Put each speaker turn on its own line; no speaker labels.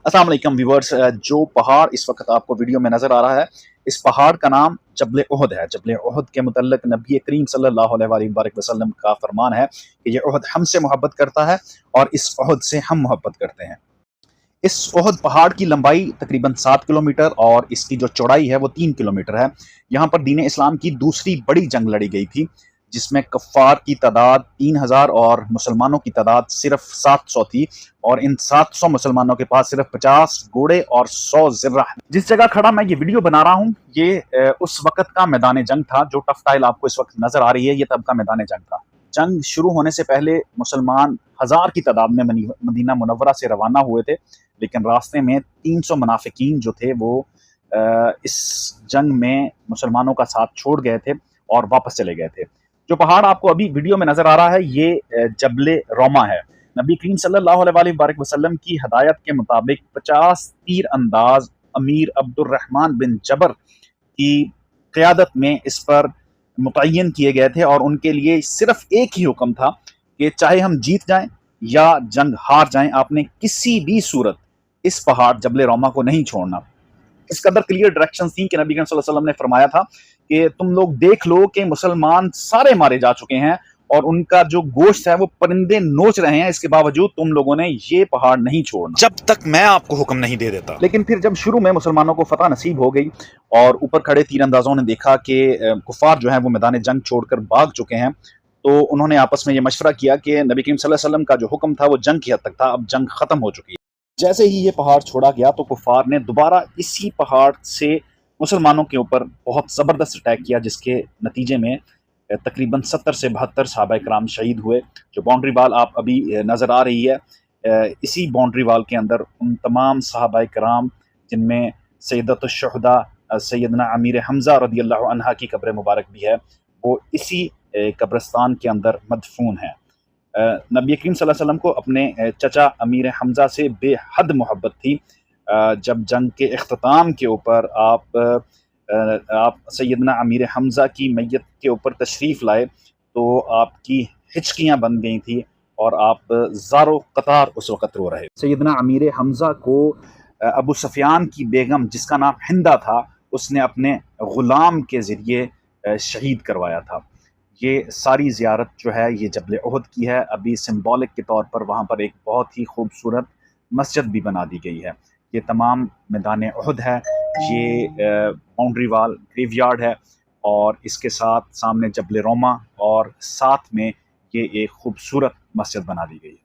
अस्सलाम वालेकुम व्यूवर्स। जो पहाड़ इस वक्त आपको वीडियो में नज़र आ रहा है, इस पहाड़ का नाम जबल उहद है। जबल उहद के मुतल्लिक नबी करीम सल्लल्लाहु अलैहि वसल्लम का फरमान है कि ये उहद हमसे मोहब्बत करता है और इस उहद से हम मोहब्बत करते हैं। इस उहद पहाड़ की लंबाई तकरीबन 7 किलोमीटर और इसकी जो चौड़ाई है वो 3 किलोमीटर है। यहाँ पर दीन इस्लाम की दूसरी बड़ी जंग लड़ी गई थी, जिसमें कफ़ार की तादाद 3,000 और मुसलमानों की तादाद सिर्फ 700 थी। और इन 700 मुसलमानों के पास सिर्फ 50 घोड़े और 100 ज़िर्रा। जिस जगह खड़ा मैं ये वीडियो बना रहा हूँ, ये उस वक्त का मैदान जंग था। जो टफटाइल आपको इस वक्त नजर आ रही है, ये तब का मैदान जंग था। जंग शुरू होने से पहले मुसलमान 1000 की तादाद में मदीना मुनव्वरा से रवाना हुए थे, लेकिन रास्ते में 300 मुनाफिकीन जो थे वो इस जंग में मुसलमानों का साथ छोड़ गए थे और वापस चले गए थे। जो पहाड़ आपको अभी वीडियो में नजर आ रहा है, ये जबल रोमा है। नबी करीम सल्लल्लाहु अलैहि वसल्लम की हदायत के मुताबिक 50 तीर अंदाज अमीर अब्दुर्रहमान बिन जबर की क़यादत में इस पर मुतय्यन किए गए थे, और उनके लिए सिर्फ एक ही हुक्म था कि चाहे हम जीत जाएं या जंग हार जाएं, आपने किसी भी सूरत इस पहाड़ जबल रोमा को नहीं छोड़ना। इस कदर क्लियर डायरेक्शन थी कि नबी करीम सल्लल्लाहु अलैहि वसल्लम ने फरमाया था कि तुम लोग देख लो कि मुसलमान सारे मारे जा चुके हैं और उनका जो गोश्त है वो परिंदे नोच रहे हैं, इसके बावजूद तुम लोगों ने ये पहाड़ नहीं छोड़ना जब तक मैं आपको हुक्म नहीं दे देता। लेकिन फिर जब शुरू में मुसलमानों को फतह नसीब हो गई और ऊपर खड़े तीरंदाजों ने देखा कि कुफार जो है वो मैदान जंग छोड़कर भाग चुके हैं, तो उन्होंने आपस में ये मशवरा किया कि नबी करीम सल्लल्लाहु अलैहि वसल्लम का जो हुक्म था वो जंग की हद तक था, अब जंग खत्म हो चुकी है। जैसे ही ये पहाड़ छोड़ा गया तो कुफार ने दोबारा इसी पहाड़ से मुसलमानों के ऊपर बहुत ज़बरदस्त अटैक किया, जिसके नतीजे में तकरीबन 70 से 72 सहाबा कराम शहीद हुए। जो बाउंड्री वाल आप अभी नज़र आ रही है, इसी बाउंड्री वाल के अंदर उन तमाम सहाबा कराम जिनमें सैयदतुश्शुहदा सैयदना अमीर हमज़ा रदियल्लाहु अन्हा की कब्र मुबारक भी है, वो इसी कब्रिस्तान के अंदर मदफून है। नबी करीम सल्लल्लाहु अलैहि वसल्लम को अपने चचा अमीर हमज़ा से बेहद मोहब्बत थी। जब जंग के इख्तिताम के ऊपर आप सैयदना अमीर हमज़ा की मैयत के ऊपर तशरीफ़ लाए तो आपकी हिचकियाँ बन गई थी और आप ज़ारो कतार उस वक़्त रो रहे। सैयदना अमीर हमज़ा को अबू सुफ़ियान की बेगम, जिसका नाम हिंदा था, उसने अपने ग़ुलाम के ज़रिए शहीद करवाया था। ये सारी ज़ियारत जो है ये जबल उहद की है। अभी सिंबॉलिक के तौर पर वहाँ पर एक बहुत ही खूबसूरत मस्जिद भी बना दी गई है। ये तमाम मैदान उहद है, ये बाउंड्री वाल ग्रेवयार्ड है, और इसके साथ सामने जबल रोमा और साथ में ये एक खूबसूरत मस्जिद बना दी गई है।